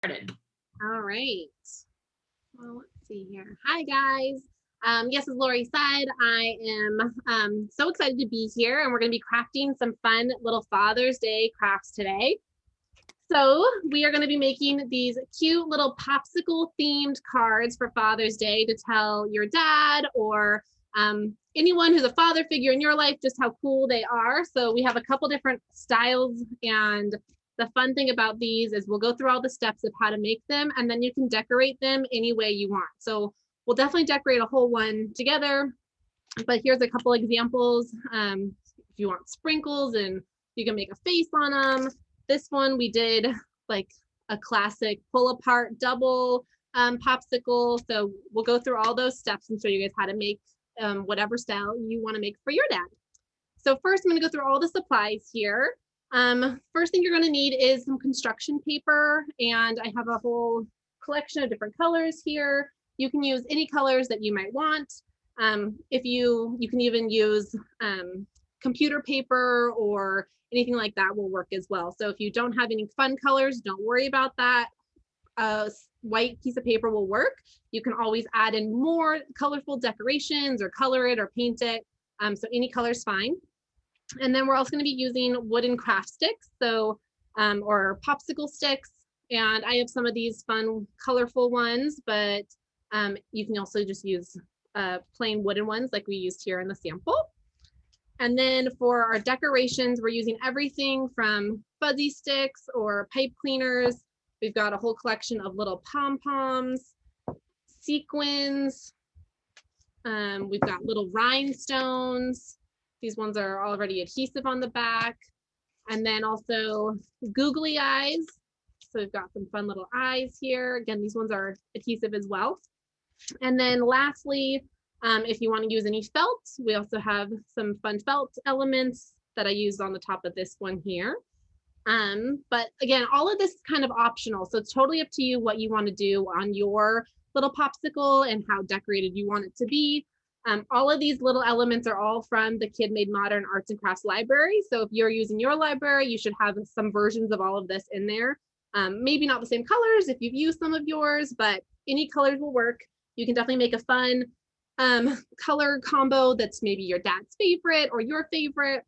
Started. All right. Well, let's see here. Hi, guys. Yes, as Lori said, I am so excited to be here, and we're going to be crafting some fun little Father's Day crafts today. So we are going to be making these cute little popsicle themed cards for Father's Day to tell your dad or anyone who's a father figure in your life just how cool they are. So we have a couple different styles, and the fun thing about these is we'll go through all the steps of how to make them, and then you can decorate them any way you want. So we'll definitely decorate a whole one together, but here's a couple examples. If you want sprinkles, and you can make a face on them. This one we did like a classic pull apart double popsicle. So we'll go through all those steps and show you guys how to make whatever style you want to make for your dad. So first I'm going to go through all the supplies here. First thing you're going to need is some construction paper, and I have a whole collection of different colors here. You can use any colors that you might want. If you can even use computer paper or anything like that will work as well. So if you don't have any fun colors, don't worry about that. A white piece of paper will work. You can always add in more colorful decorations or color it or paint it. So any color is fine. And then we're also going to be using wooden craft sticks, so or popsicle sticks. And I have some of these fun, colorful ones, but you can also just use plain wooden ones like we used here in the sample. And then for our decorations, we're using everything from fuzzy sticks or pipe cleaners. We've got a whole collection of little pom-poms, sequins. We've got little rhinestones. These ones are already adhesive on the back. And then also googly eyes. So we've got some fun little eyes here. Again, these ones are adhesive as well. And then lastly, if you want to use any felt, we also have some fun felt elements that I used on the top of this one here. But again, all of this is kind of optional. So it's totally up to you what you want to do on your little popsicle and how decorated you want it to be. All of these little elements are all from the Kid Made Modern Arts and Crafts library. So if you're using your library, you should have some versions of all of this in there. Maybe not the same colors if you've used some of yours, but any colors will work. You can definitely make a fun color combo that's maybe your dad's favorite or your favorite.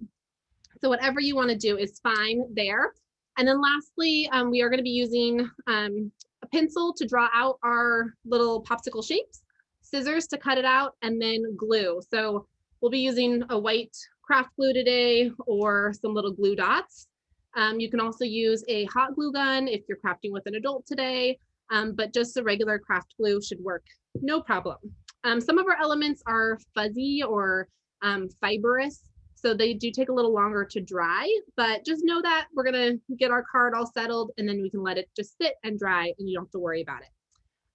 So whatever you want to do is fine there. And then lastly, we are going to be using a pencil to draw out our little popsicle shapes, scissors to cut it out, and then glue. So we'll be using a white craft glue today or some little glue dots. You can also use a hot glue gun if you're crafting with an adult today, but just a regular craft glue should work, no problem. Some of our elements are fuzzy or fibrous, so they do take a little longer to dry, but just know that we're gonna get our card all settled and then we can let it just sit and dry and you don't have to worry about it.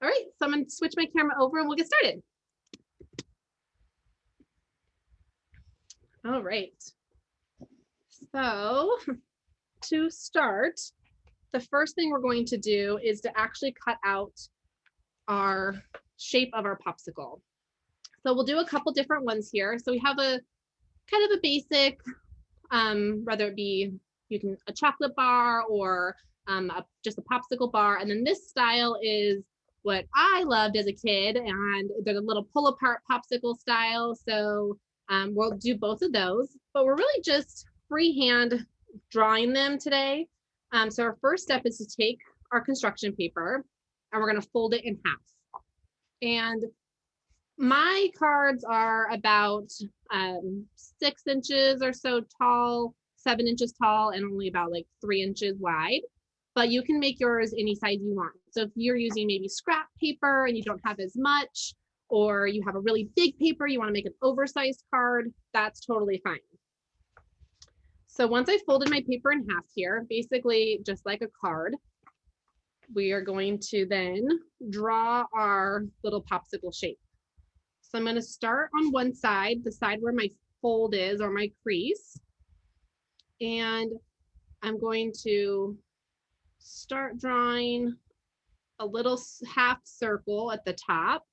All right, so I'm gonna switch my camera over and we'll get started. All right, so to start, the first thing we're going to do is to actually cut out our shape of our popsicle. So we'll do a couple different ones here. So we have a kind of a basic, whether it be a chocolate bar or just a popsicle bar. And then this style is what I loved as a kid, and they're the little pull apart popsicle style. So we'll do both of those, but we're really just freehand drawing them today. So our first step is to take our construction paper and we're going to fold it in half. And my cards are about 6 inches or so tall, 7 inches tall, and only about like 3 inches wide. But you can make yours any size you want. So if you're using maybe scrap paper and you don't have as much, or you have a really big paper, you want to make an oversized card, that's totally fine. So once I folded my paper in half here, basically just like a card, we are going to then draw our little popsicle shape. So I'm going to start on one side, the side where my fold is or my crease. And I'm going to start drawing a little half circle at the top.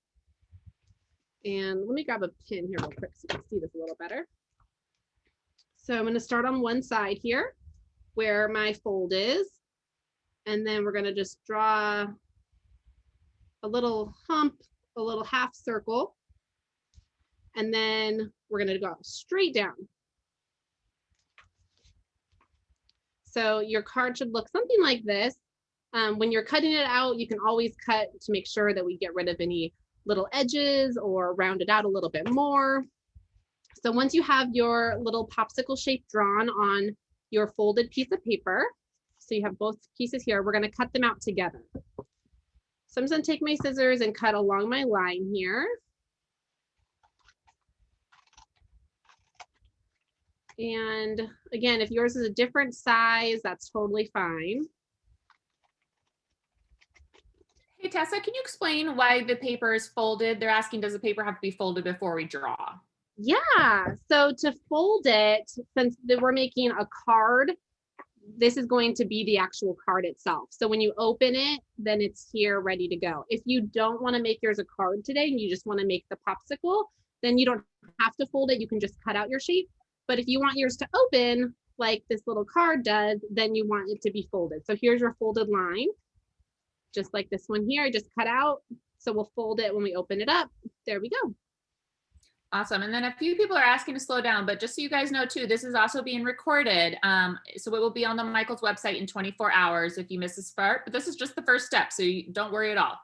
And let me grab a pin here real quick so you can see this a little better. So I'm going to start on one side here where my fold is. And then we're gonna just draw a little hump, a little half circle. And then we're gonna go straight down. So your card should look something like this. When you're cutting it out, you can always cut to make sure that we get rid of any little edges or round it out a little bit more. So once you have your little popsicle shape drawn on your folded piece of paper, so you have both pieces here, we're gonna cut them out together. So I'm just gonna take my scissors and cut along my line here. And again, if yours is a different size, that's totally fine. Hey, Tessa, can you explain why the paper is folded? They're asking, does the paper have to be folded before we draw? Yeah, so to fold it, since we're making a card, this is going to be the actual card itself. So when you open it, then it's here ready to go. If you don't want to make yours a card today and you just want to make the popsicle, then you don't have to fold it. You can just cut out your shape. But if you want yours to open like this little card does, then you want it to be folded. So here's your folded line, just like this one here, I just cut out. So we'll fold it when we open it up. There we go. Awesome. And then a few people are asking to slow down, but just so you guys know too, this is also being recorded. So it will be on the Michael's website in 24 hours if you miss this part, but this is just the first step. So you don't worry at all.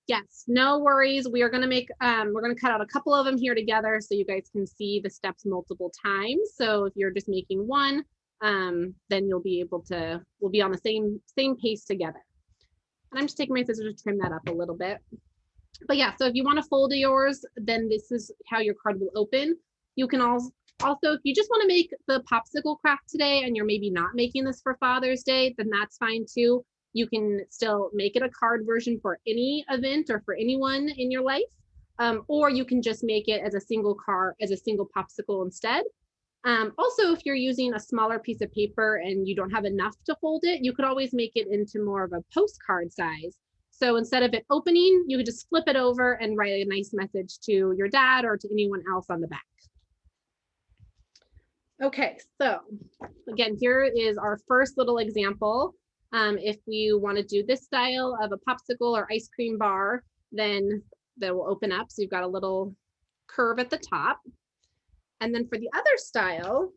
Yes, no worries. We are going to make, we're going to cut out a couple of them here together so you guys can see the steps multiple times. So if you're just making one, then you'll be able to, we'll be on the same pace together. And I'm just taking my scissors to trim that up a little bit. But yeah, so if you want to fold yours, then this is how your card will open. You can also, if you just want to make the popsicle craft today and you're maybe not making this for Father's Day, then that's fine too. You can still make it a card version for any event or for anyone in your life. Or you can just make it as a single card, as a single popsicle instead. Also, if you're using a smaller piece of paper and you don't have enough to fold it, you could always make it into more of a postcard size. So instead of it opening, you could just flip it over and write a nice message to your dad or to anyone else on the back. Okay, so again, here is our first little example. If we want to do this style of a popsicle or ice cream bar, then that will open up. So you've got a little curve at the top. And then for the other style,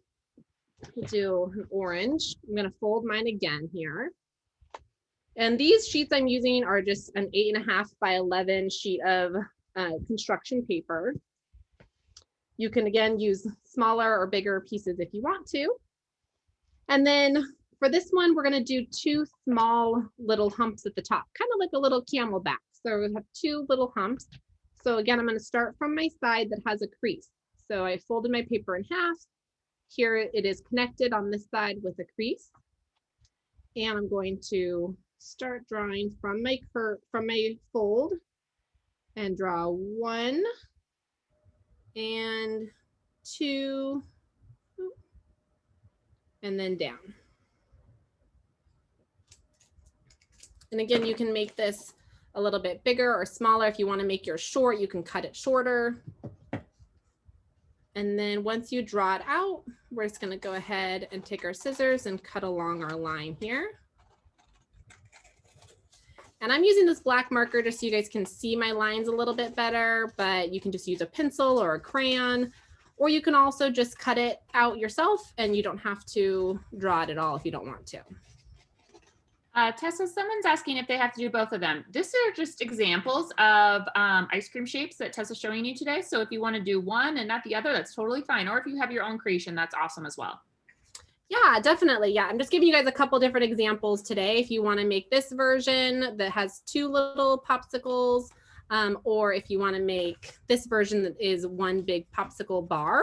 we'll do an orange. I'm going to fold mine again here. And these sheets I'm using are just an 8.5 by 11 sheet of construction paper. You can again use smaller or bigger pieces if you want to. And then for this one, we're going to do 2 small little humps at the top, kind of like a little camelback. So we have 2 little humps. So again, I'm going to start from my side that has a crease. So I folded my paper in half. Here it is connected on this side with a crease. And I'm going to start drawing from my fold and draw 1 and 2 and then down. And again, you can make this a little bit bigger or smaller. If you want to make yours short, you can cut it shorter. And then once you draw it out, we're just going to go ahead and take our scissors and cut along our line here. And I'm using this black marker just so you guys can see my lines a little bit better, but you can just use a pencil or a crayon, or you can also just cut it out yourself and you don't have to draw it at all if you don't want to. Tessa, someone's asking if they have to do both of them. These are just examples of ice cream shapes that Tessa's showing you today. So if you want to do one and not the other, that's totally fine. Or if you have your own creation, that's awesome as well. Yeah, definitely. Yeah, I'm just giving you guys a couple different examples today. If you want to make this version that has 2 little popsicles, or if you want to make this version that is 1 big popsicle bar,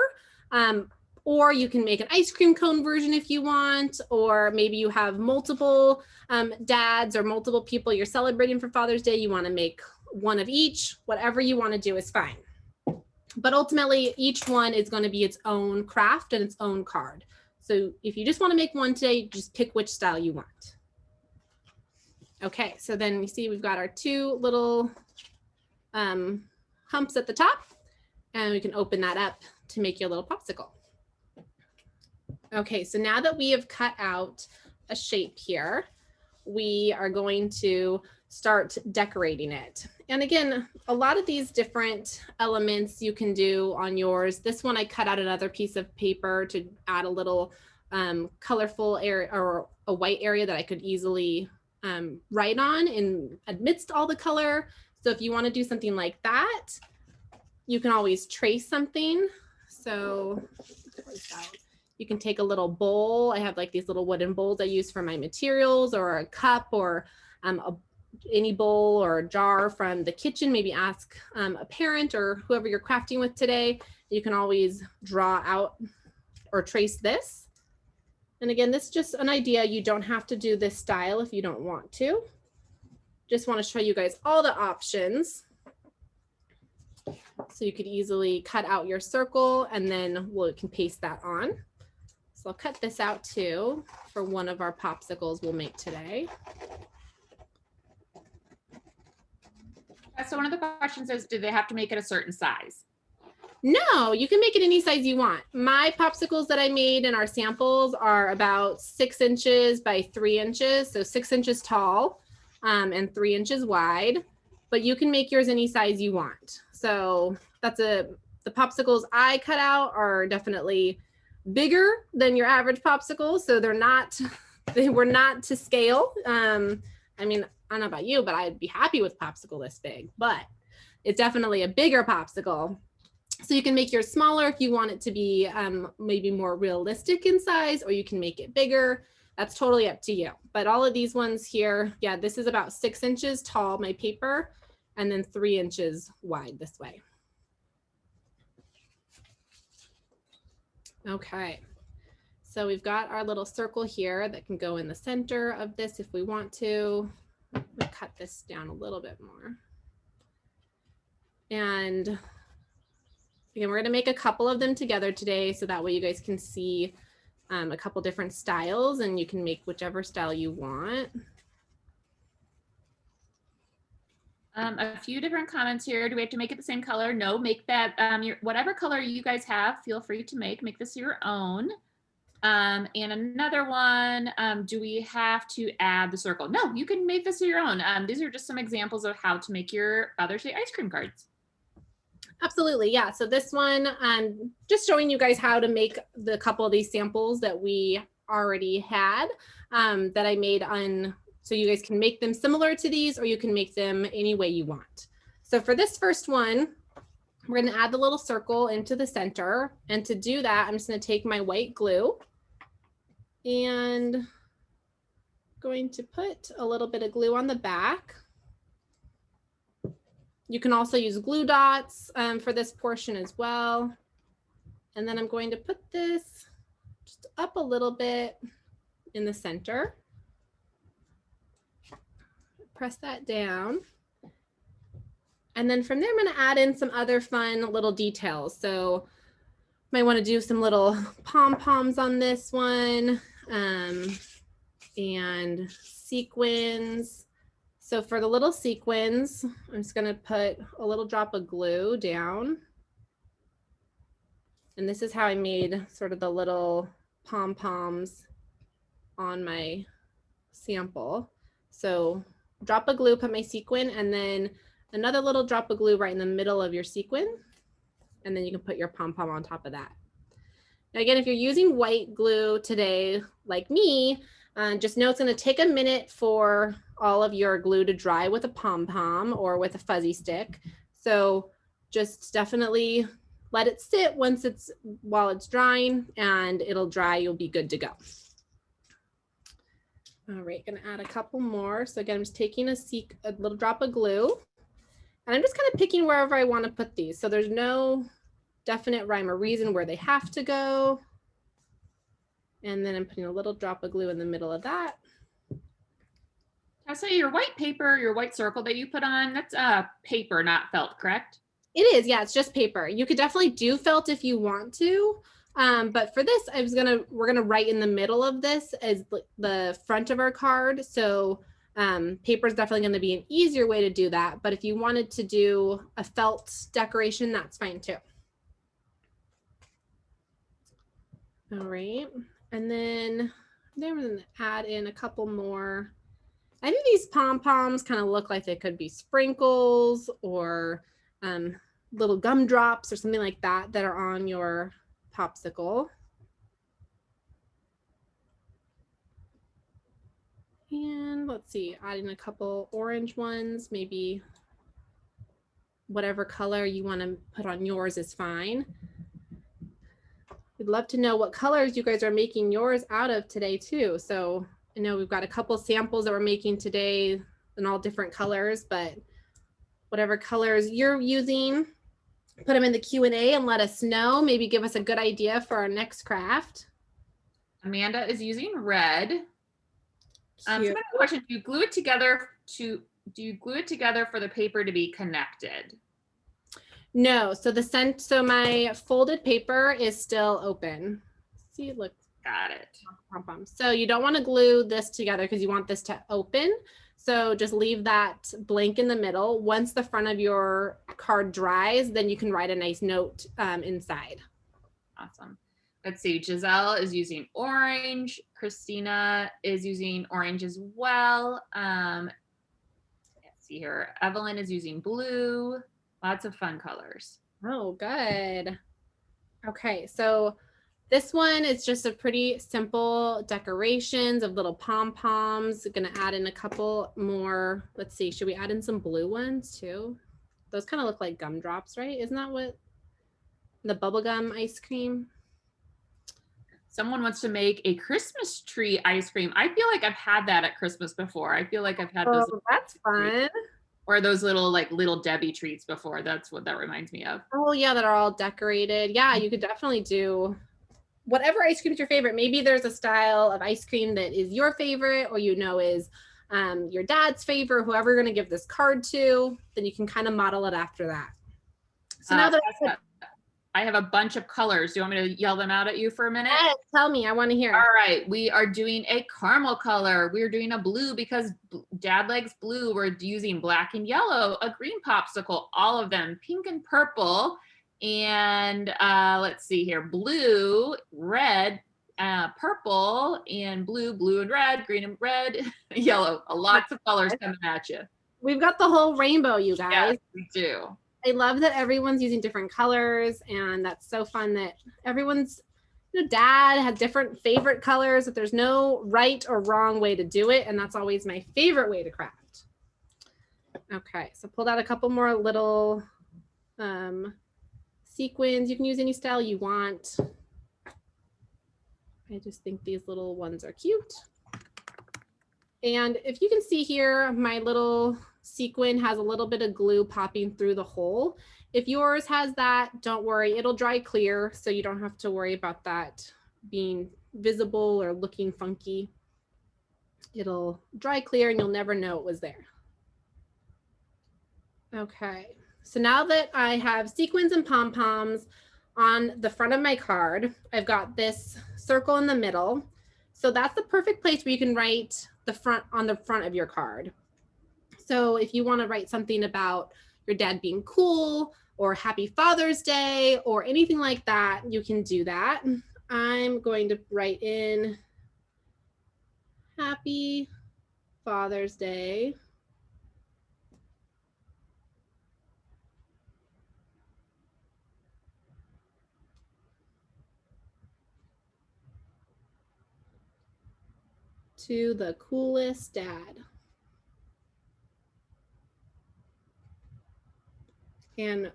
or you can make an ice cream cone version if you want, or maybe you have multiple dads or multiple people you're celebrating for Father's Day. You want to make 1 of each. Whatever you want to do is fine. But ultimately, each one is going to be its own craft and its own card. So if you just want to make one today, just pick which style you want. Okay, so then you see we've got our 2 little humps at the top, and we can open that up to make your little popsicle. Okay, so now that we have cut out a shape here, we are going to start decorating it. And again, a lot of these different elements you can do on yours. This one I cut out another piece of paper to add a little colorful area or a white area that I could easily write on in amidst all the color. So if you want to do something like that, you can always trace something. So you can take a little bowl. I have like these little wooden bowls I use for my materials, or a cup, or any bowl or a jar from the kitchen. Maybe ask a parent or whoever you're crafting with today. You can always draw out or trace this. And again, this is just an idea. You don't have to do this style if you don't want to. Just want to show you guys all the options. So you could easily cut out your circle, and then we can paste that on. So I'll cut this out too for one of our popsicles we'll make today. So one of the questions is, do they have to make it a certain size? No, you can make it any size you want. My popsicles that I made in our samples are about 6 inches by 3 inches. So 6 inches tall and 3 inches wide, but you can make yours any size you want. So that's the popsicles I cut out are definitely bigger than your average popsicle. So they were not to scale. I mean, I don't know about you, but I'd be happy with popsicle this big, but it's definitely a bigger popsicle. So you can make yours smaller if you want it to be maybe more realistic in size, or you can make it bigger. That's totally up to you. But all of these ones here, yeah, this is about 6 inches tall, my paper, and then 3 inches wide this way. Okay, so we've got our little circle here that can go in the center of this if we want to. We'll cut this down a little bit more. And again, we're going to make a couple of them together today, so that way you guys can see a couple different styles, and you can make whichever style you want. A few different comments here. Do we have to make it the same color? No, make that whatever color you guys have, feel free to make this your own. And another one, do we have to add the circle? No, you can make this your own. These are just some examples of how to make your Father's Day ice cream cards. Absolutely, yeah. So this one, just showing you guys how to make the couple of these samples that we already had that I made on, so you guys can make them similar to these, or you can make them any way you want. So for this first one, we're going to add the little circle into the center. And to do that, I'm just going to take my white glue and going to put a little bit of glue on the back. You can also use glue dots for this portion as well. And then I'm going to put this just up a little bit in the center. Press that down. And then from there, I'm going to add in some other fun little details. So might want to do some little pom-poms on this one, and sequins. So for the little sequins, I'm just going to put a little drop of glue down. And this is how I made sort of the little pom-poms on my sample. So drop of glue, put my sequin, and then another little drop of glue right in the middle of your sequin. And then you can put your pom-pom on top of that. Now again, if you're using white glue today, like me, just know it's going to take a minute for all of your glue to dry with a pom-pom or with a fuzzy stick. So just definitely let it sit while it's drying, and it'll dry. You'll be good to go. All right, gonna add a couple more. So again, I'm just taking a little drop of glue, and I'm just kind of picking wherever I want to put these. So there's no definite rhyme or reason where they have to go. And then I'm putting a little drop of glue in the middle of that. I say your white paper, your white circle that you put on, that's paper, not felt, correct? It is, yeah, it's just paper. You could definitely do felt if you want to. But for this, we're gonna write in the middle of this as the front of our card. So paper is definitely gonna be an easier way to do that. But if you wanted to do a felt decoration, that's fine too. All right, and then we're gonna add in a couple more I think these pom-poms kind of look like they could be sprinkles or little gumdrops or something like that that are on your popsicle. And let's see, adding a couple orange ones, maybe whatever color you want to put on yours is fine. We'd love to know what colors you guys are making yours out of today too. So I know we've got a couple samples that we're making today in all different colors, but whatever colors you're using, put them in the Q&A and let us know. Maybe give us a good idea for our next craft. Amanda is using red. Somebody had a question, do you glue it together for the paper to be connected? No, so so my folded paper is still open. See, look. Got it. So you don't want to glue this together because you want this to open. So just leave that blank in the middle. Once the front of your card dries, then you can write a nice note inside. Awesome. Let's see, Giselle is using orange. Christina is using orange as well. Let's see here. Evelyn is using blue. Lots of fun colors. Oh, good. Okay, so this one is just a pretty simple decorations of little pom-poms. Gonna add in a couple more. Let's see, should we add in some blue ones too? Those kind of look like gumdrops, right? Isn't that what the bubblegum ice cream? Someone wants to make a Christmas tree ice cream. I feel like I've had that at Christmas before. I feel like I've had those. Oh, that's fun. Or those little like little Debbie treats before. That's what that reminds me of. Oh yeah, that are all decorated. Yeah, you could definitely do whatever ice cream is your favorite. Maybe there's a style of ice cream that is your favorite or is your dad's favorite, whoever you're going to give this card to, then you can kind of model it after that. So now that I have a bunch of colors. Do you want me to yell them out at you for a minute? Yes, tell me. I want to hear. All right. We are doing a caramel color. We're doing a blue because Dad likes blue. We're using black and yellow, a green popsicle, all of them, pink and purple. And let's see here, blue, red, purple, and blue and red, green and red, yellow. Lots of colors coming at you. We've got the whole rainbow, you guys. Yes, we do. I love that everyone's using different colors, and that's so fun that everyone's, dad has different favorite colors, that there's no right or wrong way to do it, and that's always my favorite way to craft. Okay, so pulled out a couple more little sequins. You can use any style you want. I just think these little ones are cute. And if you can see here, my little sequin has a little bit of glue popping through the hole. If yours has that, don't worry, it'll dry clear, so you don't have to worry about that being visible or looking funky. It'll dry clear and you'll never know it was there. Okay, so now that I have sequins and pom-poms on the front of my card, I've got this circle in the middle. So that's the perfect place where you can write the front on the front of your card. So if you want to write something about your dad being cool or Happy Father's Day or anything like that, you can do that. I'm going to write in Happy Father's Day. To the coolest dad. And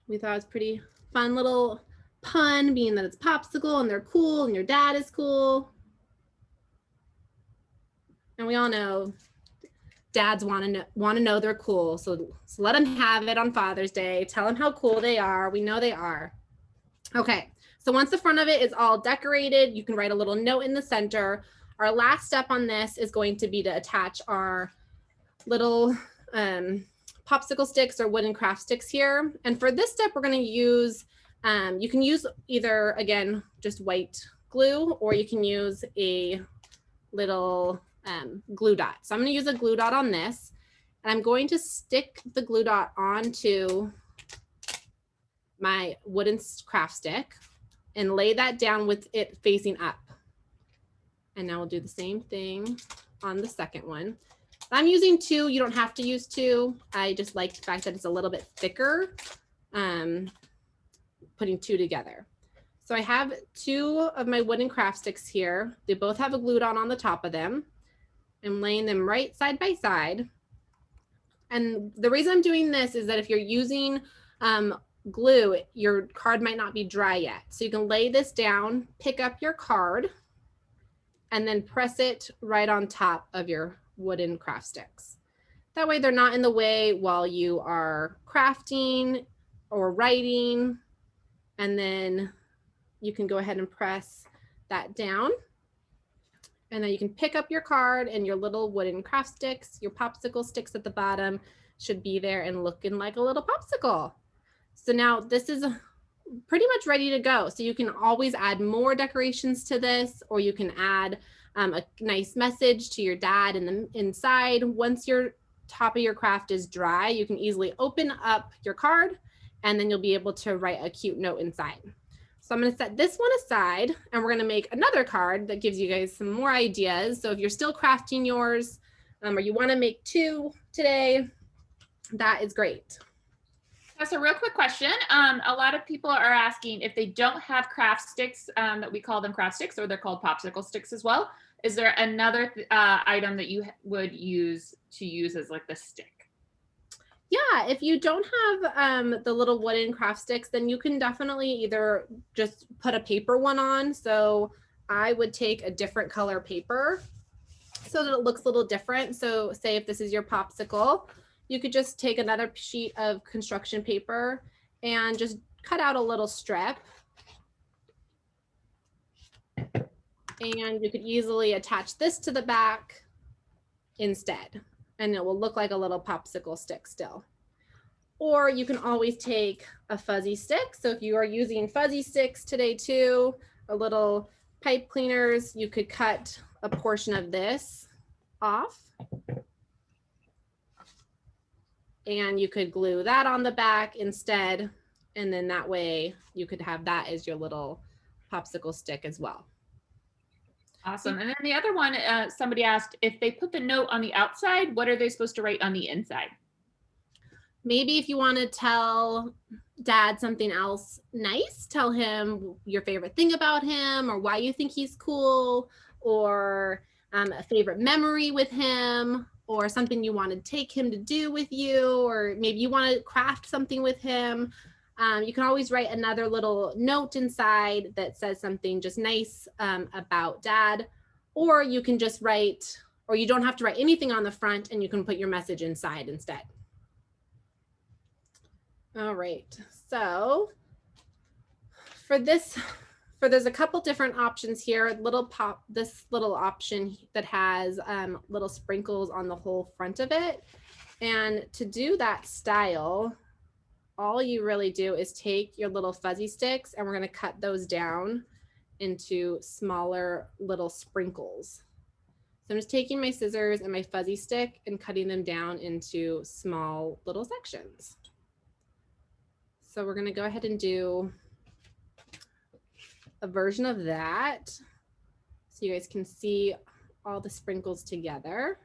we thought it was pretty fun little pun, being that it's popsicle and they're cool and your dad is cool. And we all know dads want to know they're cool. So let them have it on Father's Day. Tell them how cool they are. We know they are. Okay, so once the front of it is all decorated, you can write a little note in the center. Our last step on this is going to be to attach our little popsicle sticks or wooden craft sticks here. And for this step, we're going to use, you can use either, again, just white glue, or you can use a little glue dot. So I'm going to use a glue dot on this, and I'm going to stick the glue dot onto my wooden craft stick and lay that down with it facing up. And now we'll do the same thing on the second one. I'm using 2. You don't have to use 2. I just like the fact that it's a little bit thicker, putting 2 together. So I have 2 of my wooden craft sticks here. They both have a glued on the top of them. I'm laying them right side by side. And the reason I'm doing this is that if you're using glue, your card might not be dry yet. So you can lay this down, pick up your card, and then press it right on top of your wooden craft sticks. That way they're not in the way while you are crafting or writing. And then you can go ahead and press that down. And then you can pick up your card, and your little wooden craft sticks, your popsicle sticks at the bottom should be there and looking like a little popsicle. So now this is pretty much ready to go. So you can always add more decorations to this, or you can add a nice message to your dad in the inside. Once your top of your craft is dry, you can easily open up your card, and then you'll be able to write a cute note inside. So I'm going to set this one aside, and we're going to make another card that gives you guys some more ideas. So if you're still crafting yours, or you want to make 2 today, that is great. That's a real quick question. A lot of people are asking if they don't have craft sticks, that we call them craft sticks, or they're called popsicle sticks as well. Is there another item that you would use as like the stick? Yeah, if you don't have the little wooden craft sticks, then you can definitely either just put a paper one on. So I would take a different color paper so that it looks a little different. So say if this is your popsicle, you could just take another sheet of construction paper and just cut out a little strip. And you could easily attach this to the back instead, and it will look like a little popsicle stick still. Or you can always take a fuzzy stick. So if you are using fuzzy sticks today too, or little pipe cleaners, you could cut a portion of this off. And you could glue that on the back instead. And then that way you could have that as your little popsicle stick as well. Awesome. And then the other one, somebody asked if they put the note on the outside, what are they supposed to write on the inside? Maybe if you want to tell dad something else nice, tell him your favorite thing about him, or why you think he's cool, or a favorite memory with him, or something you want to take him to do with you, or maybe you want to craft something with him. You can always write another little note inside that says something just nice about dad, or you can just write, or you don't have to write anything on the front, and you can put your message inside instead. All right, so there's a couple different options here. This little option that has little sprinkles on the whole front of it. And to do that style, all you really do is take your little fuzzy sticks, and we're going to cut those down into smaller little sprinkles. So I'm just taking my scissors and my fuzzy stick and cutting them down into small little sections. So we're going to go ahead and do a version of that so you guys can see all the sprinkles together.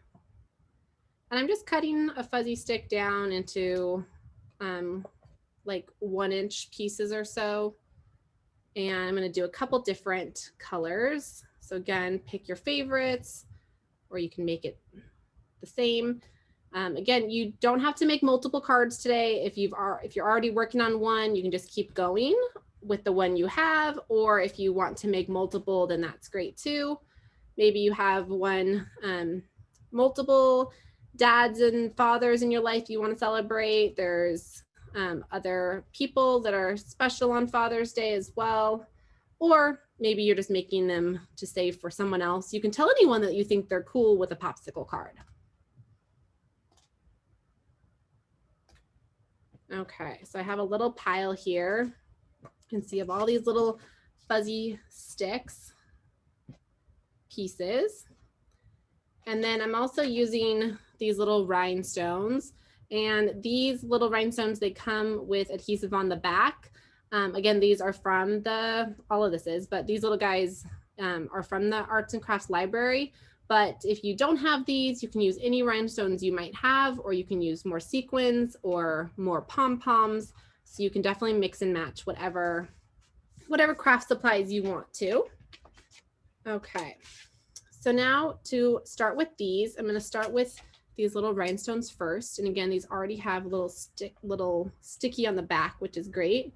And I'm just cutting a fuzzy stick down into like 1-inch pieces or so. And I'm going to do a couple different colors. So again, pick your favorites, or you can make it the same. Again, you don't have to make multiple cards today. If you're already working on one, you can just keep going with the one you have, or if you want to make multiple, then that's great too. Maybe you have multiple dads and fathers in your life you want to celebrate. There's other people that are special on Father's Day as well. Or maybe you're just making them to save for someone else. You can tell anyone that you think they're cool with a popsicle card. Okay, so I have a little pile here. You can see of all these little fuzzy sticks pieces. And then I'm also using these little rhinestones. And these little rhinestones, they come with adhesive on the back. Again, these are from all of this is, but these little guys are from the Arts and Crafts Library. But if you don't have these, you can use any rhinestones you might have, or you can use more sequins or more pom-poms. So you can definitely mix and match whatever craft supplies you want to. Okay, so now to start with these, I'm going to start with these little rhinestones first. And again, these already have little sticky on the back, which is great.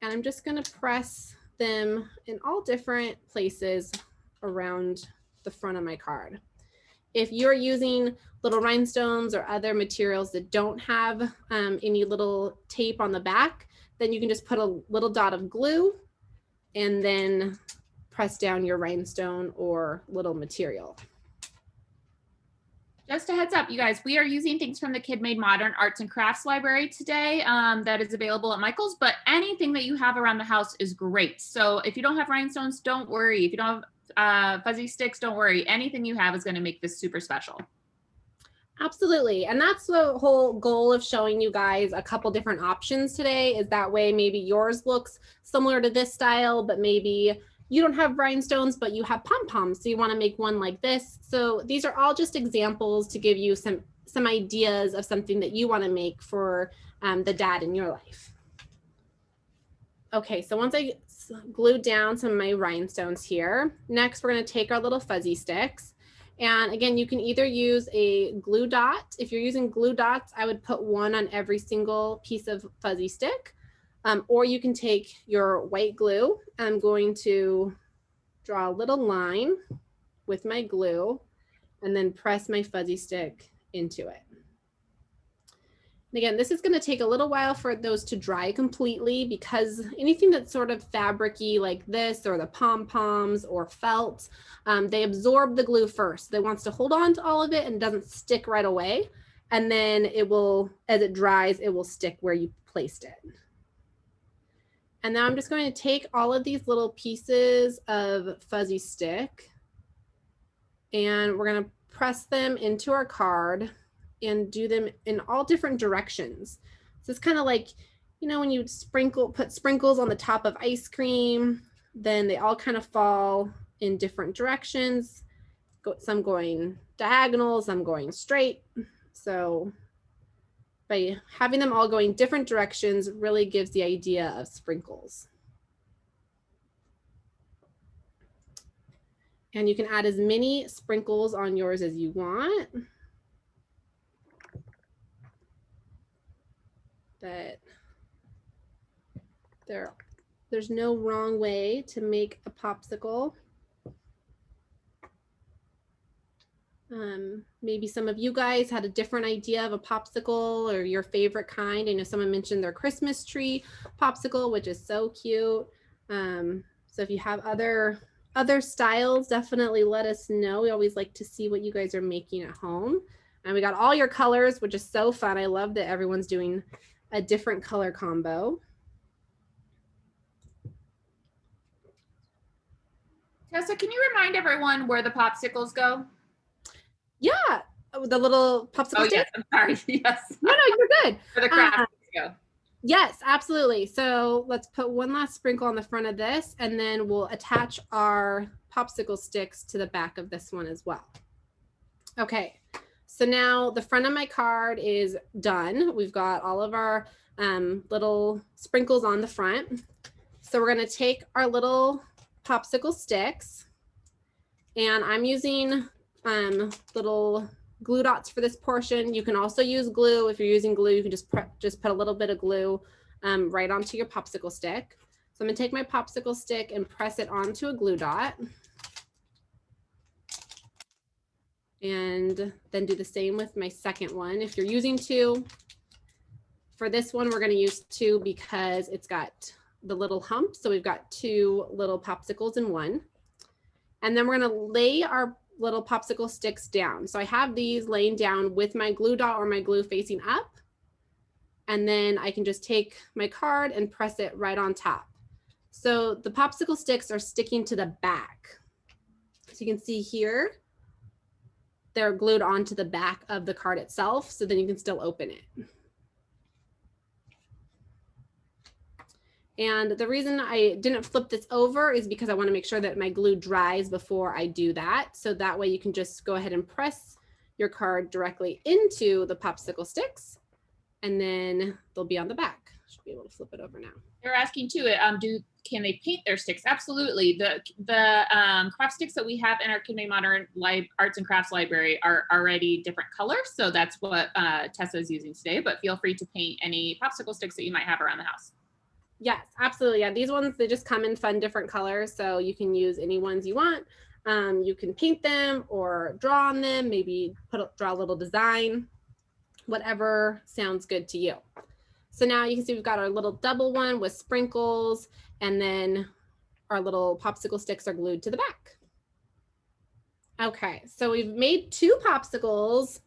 And I'm just going to press them in all different places around the front of my card. If you're using little rhinestones or other materials that don't have any little tape on the back, then you can just put a little dot of glue and then press down your rhinestone or little material. Just a heads up, you guys, we are using things from the Kid Made Modern Arts and Crafts Library today that is available at Michael's, but anything that you have around the house is great. So if you don't have rhinestones, don't worry. If you don't have fuzzy sticks, don't worry. Anything you have is going to make this super special. Absolutely. And that's the whole goal of showing you guys a couple different options today, is that way maybe yours looks similar to this style, but maybe you don't have rhinestones, but you have pom-poms, so you want to make one like this. So these are all just examples to give you some ideas of something that you want to make for the dad in your life. Okay, so once I glued down some of my rhinestones here, next we're going to take our little fuzzy sticks. And again, you can either use a glue dot. If you're using glue dots, I would put one on every single piece of fuzzy stick. Or you can take your white glue. I'm going to draw a little line with my glue and then press my fuzzy stick into it. And again, this is going to take a little while for those to dry completely, because anything that's sort of fabricy like this, or the pom-poms or felt, they absorb the glue first. It wants to hold on to all of it and doesn't stick right away. And then it will, as it dries, it will stick where you placed it. And now I'm just going to take all of these little pieces of fuzzy stick and we're going to press them into our card and do them in all different directions. So it's kind of like, you know, when you put sprinkles on the top of ice cream, then they all kind of fall in different directions. Some going diagonal, some going straight. So by having them all going different directions really gives the idea of sprinkles. And you can add as many sprinkles on yours as you want. But there's no wrong way to make a popsicle. Maybe some of you guys had a different idea of a popsicle or your favorite kind. I know someone mentioned their Christmas tree popsicle, which is so cute. So if you have other styles, definitely let us know. We always like to see what you guys are making at home. And we got all your colors, which is so fun. I love that everyone's doing a different color combo. Tessa, can you remind everyone where the popsicles go? Yeah, the little popsicle stick. Yes, I'm sorry. Yes. No, you're good. Where the craft go. Yes, absolutely. So let's put one last sprinkle on the front of this, and then we'll attach our popsicle sticks to the back of this one as well. Okay, so now the front of my card is done. We've got all of our little sprinkles on the front. So we're going to take our little popsicle sticks, and I'm using little glue dots for this portion. You can also use glue. If you're using glue, you can just put a little bit of glue right onto your popsicle stick. So I'm gonna take my popsicle stick and press it onto a glue dot. And then do the same with my second one. If you're using two, for this one, we're gonna use two because it's got the little hump. So we've got two little popsicles in one. And then we're gonna lay our little popsicle sticks down. So I have these laying down with my glue dot or my glue facing up. And then I can just take my card and press it right on top. So the popsicle sticks are sticking to the back. So you can see here, they're glued onto the back of the card itself. So then you can still open it. And the reason I didn't flip this over is because I want to make sure that my glue dries before I do that. So that way you can just go ahead and press your card directly into the popsicle sticks, and then they'll be on the back. Should be able to flip it over now. They're asking too, can they paint their sticks? Absolutely. The craft sticks that we have in our Kidney Modern Arts and Crafts Library are already different colors. So that's what Tessa is using today, but feel free to paint any popsicle sticks that you might have around the house. Yes, absolutely. Yeah, these ones, they just come in fun different colors. So you can use any ones you want. You can paint them or draw on them, maybe draw a little design, whatever sounds good to you. So now you can see we've got our little double one with sprinkles, and then our little popsicle sticks are glued to the back. Okay, so we've made 2 popsicles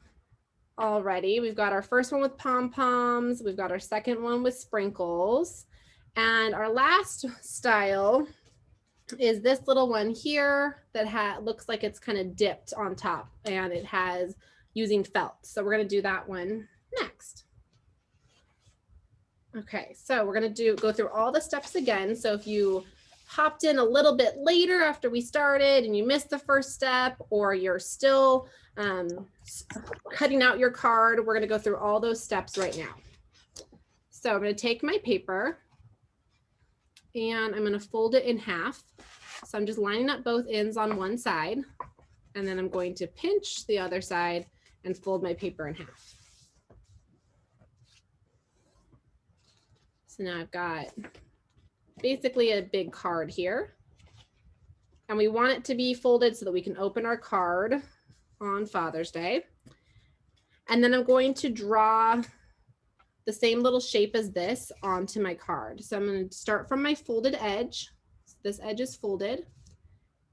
already. We've got our first one with pom-poms. We've got our second one with sprinkles. And our last style is this little one here that looks like it's kind of dipped on top, and it has using felt. So we're going to do that one next. Okay, so we're going to go through all the steps again. So if you hopped in a little bit later after we started and you missed the first step, or you're still cutting out your card, we're going to go through all those steps right now. So I'm going to take my paper and I'm going to fold it in half. So I'm just lining up both ends on one side, and then I'm going to pinch the other side and fold my paper in half. So now I've got basically a big card here, and we want it to be folded so that we can open our card on Father's Day. And then I'm going to draw the same little shape as this onto my card. So I'm going to start from my folded edge. This edge is folded,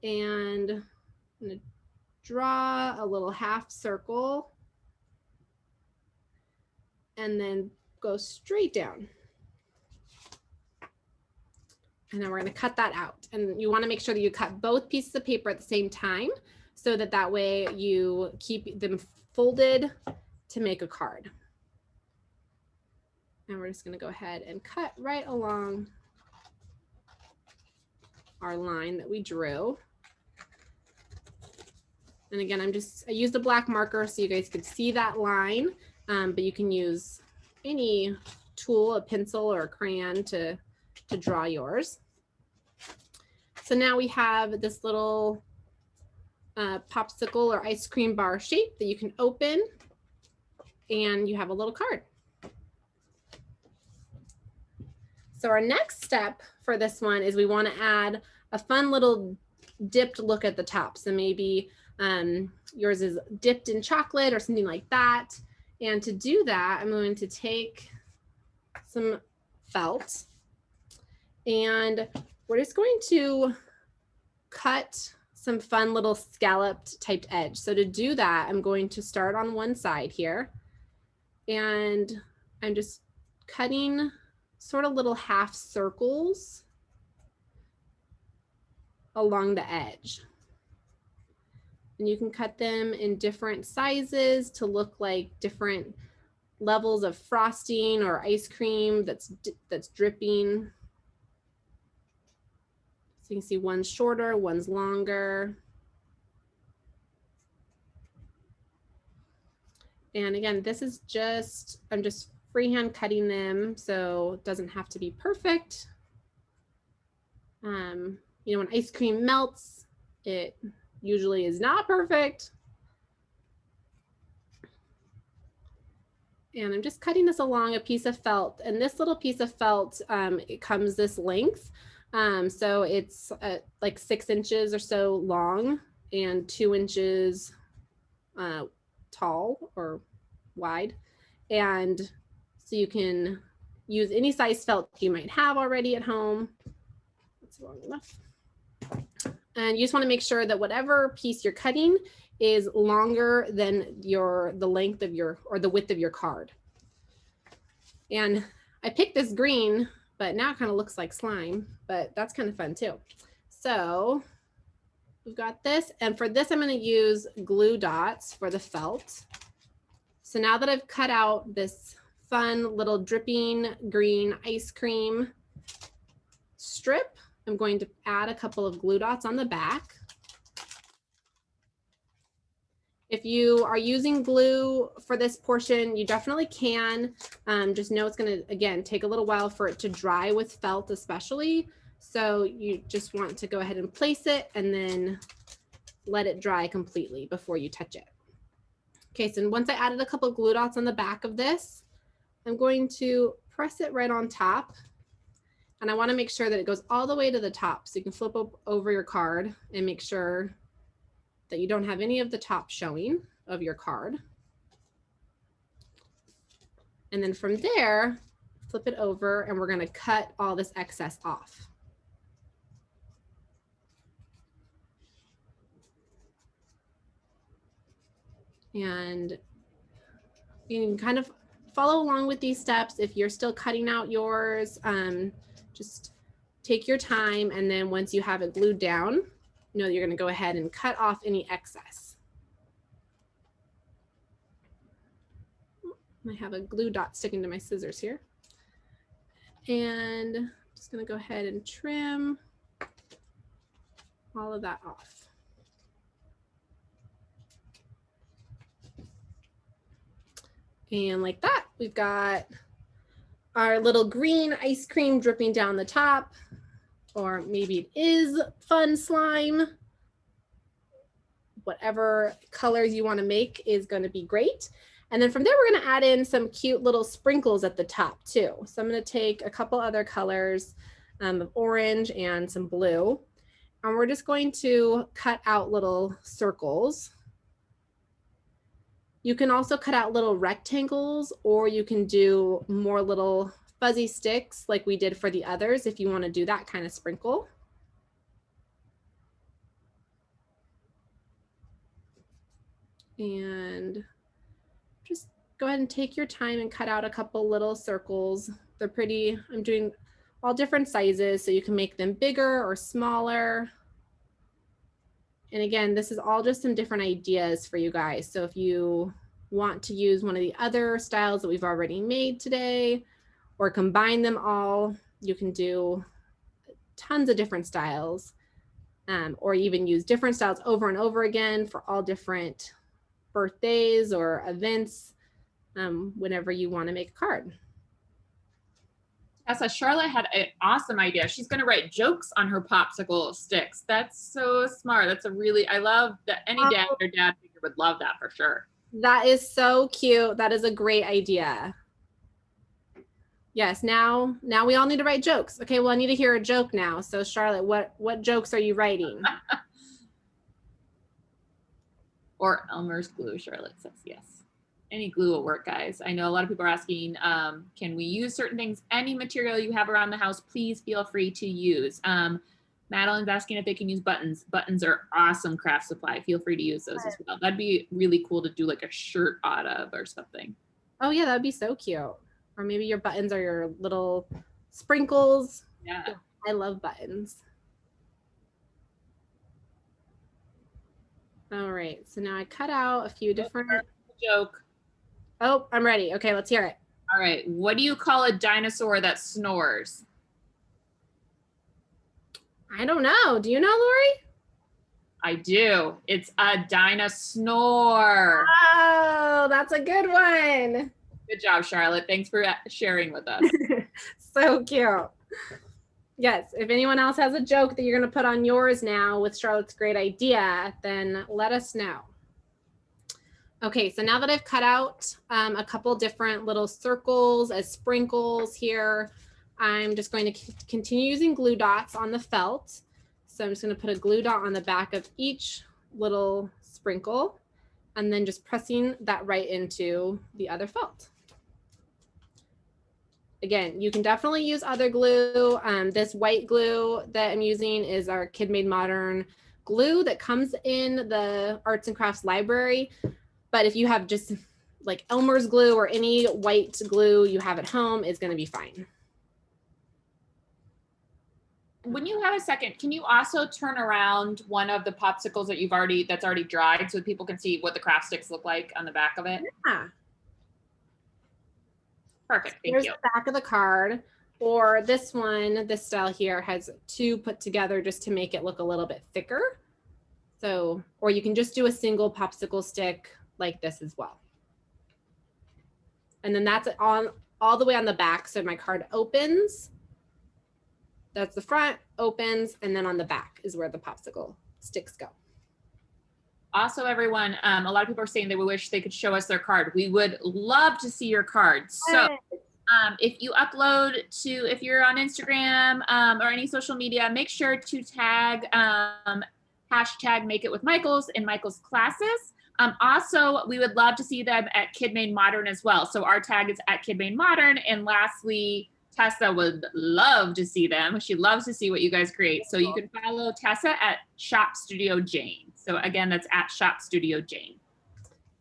and I'm going to draw a little half circle and then go straight down. And then we're going to cut that out. And you want to make sure that you cut both pieces of paper at the same time, so that way you keep them folded to make a card. And we're just going to go ahead and cut right along our line that we drew. And again, I used a black marker so you guys could see that line, but you can use any tool, a pencil or a crayon to draw yours. So now we have this little popsicle or ice cream bar shape that you can open, and you have a little card. So our next step for this one is we want to add a fun little dipped look at the top. So maybe yours is dipped in chocolate or something like that. And to do that, I'm going to take some felt, and we're just going to cut some fun little scalloped typed edge. So to do that, I'm going to start on one side here, and I'm just cutting sort of little half circles along the edge. And you can cut them in different sizes to look like different levels of frosting or ice cream that's dripping. So you can see one's shorter, one's longer. And again, this is I'm just freehand cutting them, so it doesn't have to be perfect. You know, when ice cream melts, it usually is not perfect. And I'm just cutting this along a piece of felt, and this little piece of felt, it comes this length. So it's like 6 inches or so long and 2 inches tall or wide. And so you can use any size felt you might have already at home. That's long enough. And you just want to make sure that whatever piece you're cutting is longer than the length of the width of your card. And I picked this green, but now it kind of looks like slime, but that's kind of fun too. So we've got this, and for this, I'm going to use glue dots for the felt. So now that I've cut out this fun little dripping green ice cream, strip, I'm going to add a couple of glue dots on the back. If you are using glue for this portion, you definitely can. Just know it's going to, again, take a little while for it to dry with felt especially. So you just want to go ahead and place it and then let it dry completely before you touch it. Okay, so once I added a couple of glue dots on the back of this, I'm going to press it right on top. And I want to make sure that it goes all the way to the top. So you can flip over your card and make sure that you don't have any of the top showing of your card. And then from there, flip it over and we're going to cut all this excess off. And you can kind of follow along with these steps. If you're still cutting out yours, just take your time. And then once you have it glued down, know that you're going to go ahead and cut off any excess. I have a glue dot sticking to my scissors here. And I'm just going to go ahead and trim all of that off. And like that, we've got our little green ice cream dripping down the top, or maybe it is fun slime. Whatever colors you want to make is going to be great. And then from there, we're going to add in some cute little sprinkles at the top too. So I'm going to take a couple other colors of orange and some blue. And we're just going to cut out little circles. You can also cut out little rectangles, or you can do more little fuzzy sticks like we did for the others if you want to do that kind of sprinkle. And just go ahead and take your time and cut out a couple little circles. They're pretty. I'm doing all different sizes, so you can make them bigger or smaller. And again, this is all just some different ideas for you guys. So if you want to use one of the other styles that we've already made today, or combine them all, you can do tons of different styles, or even use different styles over and over again for all different birthdays or events, whenever you want to make a card. Tessa, Charlotte had an awesome idea. She's going to write jokes on her popsicle sticks. That's so smart. That's a really, I love that. Any dad or dad figure would love that for sure. That is so cute. That is a great idea. Yes, now we all need to write jokes. Okay, well, I need to hear a joke now. So Charlotte, what jokes are you writing? Or Elmer's glue, Charlotte says yes. Any glue will work, guys. I know a lot of people are asking, can we use certain things? Any material you have around the house, please feel free to use. Madeline's asking if they can use buttons. Buttons are awesome craft supply. Feel free to use those as well. That'd be really cool to do like a shirt out of or something. Oh yeah, that'd be so cute. Or maybe your buttons are your little sprinkles. Yeah. I love buttons. All right, so now I cut out a few different. Joke. Oh, I'm ready. Okay, let's hear it. All right, what do you call a dinosaur that snores? I don't know. Do you know, Lori? I do. It's a dinosaur. Oh, that's a good one. Good job, Charlotte. Thanks for sharing with us. So cute. Yes, if anyone else has a joke that you're going to put on yours now with Charlotte's great idea, then let us know. Okay, so now that I've cut out a couple different little circles as sprinkles here, I'm just going to continue using glue dots on the felt. So I'm just going to put a glue dot on the back of each little sprinkle and then just pressing that right into the other felt. Again, you can definitely use other glue. This white glue that I'm using is our Kid Made Modern glue that comes in the Arts and Crafts library. But if you have just like Elmer's glue or any white glue you have at home, is going to be fine. When you have a second, can you also turn around one of the popsicles that that's already dried so people can see what the craft sticks look like on the back of it? Yeah. Perfect. Thank Here's you. the back of the card. Or this one, this style here has two put together just to make it look a little bit thicker. So, or you can just do a single popsicle stick like this as well. And then that's on all the way on the back. So my card opens. That's the front, opens, and then on the back is where the popsicle sticks go. Also, everyone, a lot of people are saying they would wish they could show us their card. We would love to see your card. So if you upload to, if you're on Instagram or any social media, make sure to tag hashtag Make It With Michaels in Michael's classes. Also, we would love to see them at Kid Made Modern as well. So our tag is at Kid Made Modern. And lastly, Tessa would love to see them. She loves to see what you guys create. So you can follow Tessa at Shop Studio Jane. So again, that's at Shop Studio Jane.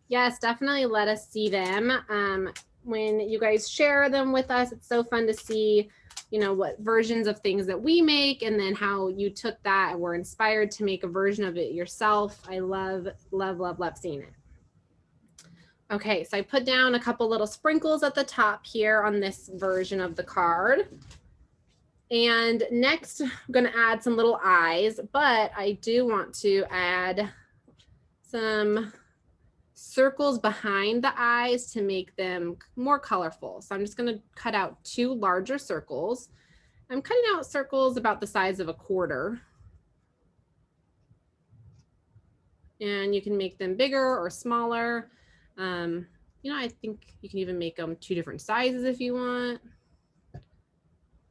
Yes, definitely let us see them. When you guys share them with us, it's so fun to see, you know, what versions of things that we make and then how you took that and were inspired to make a version of it yourself. I love, love, love, love seeing it. Okay, so I put down a couple little sprinkles at the top here on this version of the card. And next, I'm going to add some little eyes, but I do want to add some circles behind the eyes to make them more colorful. So I'm just going to cut out two larger circles. I'm cutting out circles about the size of a quarter. And you can make them bigger or smaller. You know, I think you can even make them two different sizes if you want.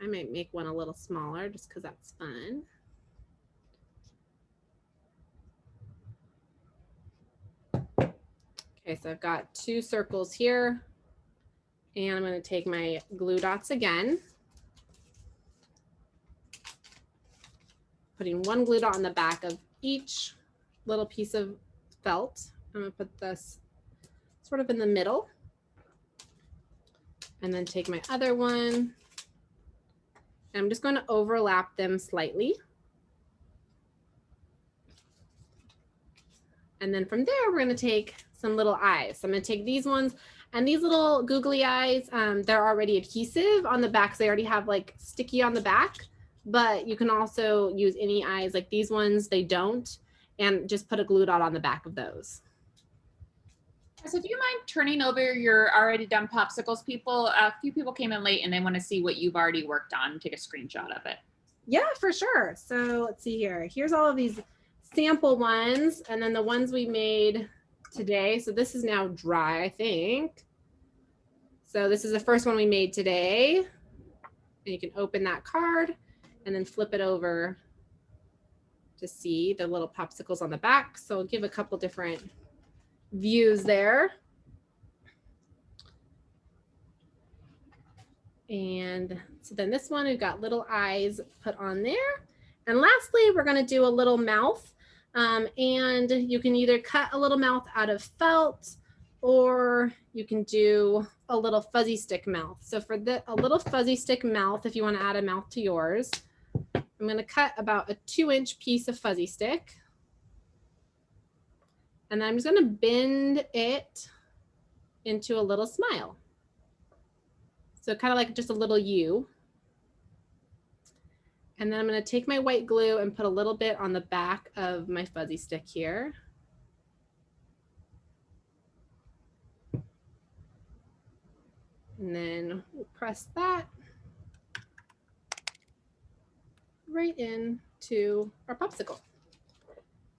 I might make one a little smaller just because that's fun. Okay, so I've got two circles here, and I'm going to take my glue dots again, putting one glue dot on the back of each little piece of felt. I'm going to put this sort of in the middle, and then take my other one. I'm just going to overlap them slightly. And then from there, we're going to take some little eyes. So I'm going to take these ones, and these little googly eyes, they're already adhesive on the back. So they already have like sticky on the back, but you can also use any eyes like these ones. They don't, and just put a glue dot on the back of those. So do you mind turning over your already done popsicles, people? A few people came in late and they want to see what you've already worked on. Take a screenshot of it. Yeah, for sure. So let's see here. Here's all of these sample ones, and then the ones we made today. So this is now dry, I think. So this is the first one we made today. And you can open that card and then flip it over to see the little popsicles on the back. So I'll give a couple different views there. And so then this one, we've got little eyes put on there. And lastly, we're going to do a little mouth. And you can either cut a little mouth out of felt, or you can do a little fuzzy stick mouth. So for a little fuzzy stick mouth, if you want to add a mouth to yours, I'm going to cut about a 2-inch piece of fuzzy stick. And then I'm just going to bend it into a little smile. So kind of like just a little U. And then I'm going to take my white glue and put a little bit on the back of my fuzzy stick here. And then we'll press that right into our popsicle.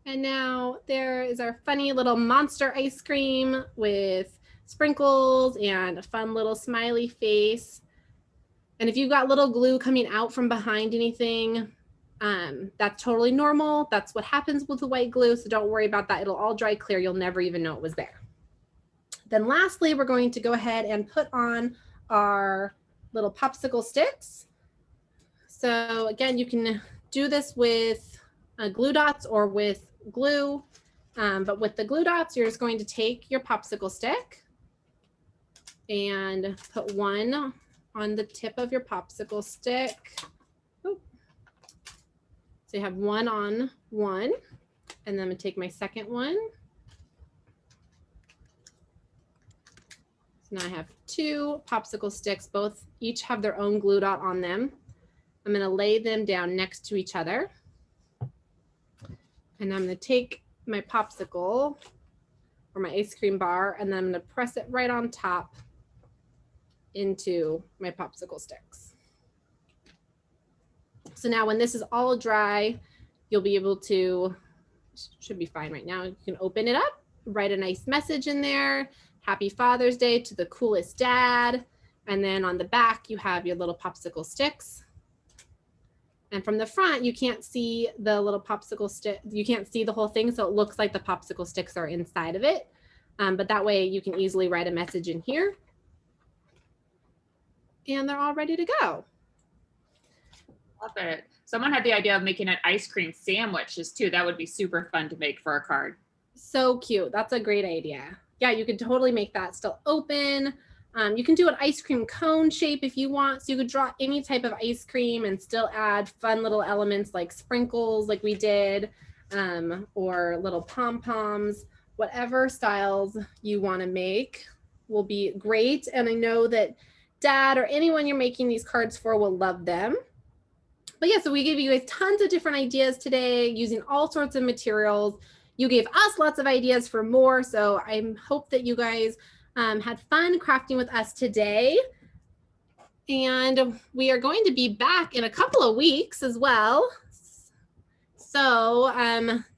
And now there is our funny little monster ice cream with sprinkles and a fun little smiley face. And if you've got little glue coming out from behind anything, that's totally normal. That's what happens with the white glue. So don't worry about that. It'll all dry clear. You'll never even know it was there. Then lastly, we're going to go ahead and put on our little popsicle sticks. So again, you can do this with glue dots or with glue. But with the glue dots, you're just going to take your popsicle stick and put one on the tip of your popsicle stick. Ooh. So you have one on one, and then I'm gonna take my second one. So now I have 2 popsicle sticks, each have their own glue dot on them. I'm going to lay them down next to each other. And I'm going to take my popsicle or my ice cream bar, and then I'm going to press it right on top into my popsicle sticks. So now when this is all dry, you'll be able to, should be fine right now. You can open it up, write a nice message in there. Happy Father's Day to the coolest dad. And then on the back, you have your little popsicle sticks. And from the front, you can't see the little popsicle stick. You can't see the whole thing. So it looks like the popsicle sticks are inside of it. But that way you can easily write a message in here. And they're all ready to go. Love it. Someone had the idea of making an ice cream sandwiches too. That would be super fun to make for a card. So cute. That's a great idea. Yeah, you could totally make that still open. You can do an ice cream cone shape if you want. So you could draw any type of ice cream and still add fun little elements like sprinkles like we did, or little pom-poms. Whatever styles you want to make will be great. And I know that Dad or anyone you're making these cards for will love them. But yeah, so we gave you guys tons of different ideas today using all sorts of materials. You gave us lots of ideas for more. So I hope that you guys had fun crafting with us today. And we are going to be back in a couple of weeks as well. So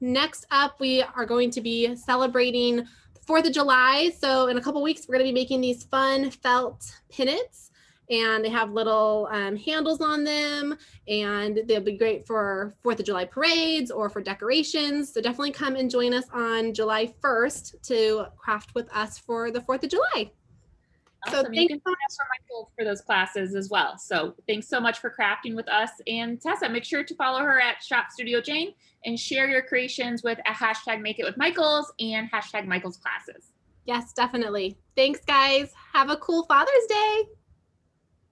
next up, we are going to be celebrating the 4th of July. So in a couple of weeks, we're going to be making these fun felt pennants. And they have little handles on them, and they'll be great for 4th of July parades or for decorations. So definitely come and join us on July 1st to craft with us for the 4th of July. Awesome. So you can find us for Michael for those classes as well. So thanks so much for crafting with us. And Tessa, make sure to follow her at Shop Studio Jane and share your creations with a hashtag Make It With Michaels and hashtag Michaels Classes. Yes, definitely. Thanks, guys. Have a cool Father's Day.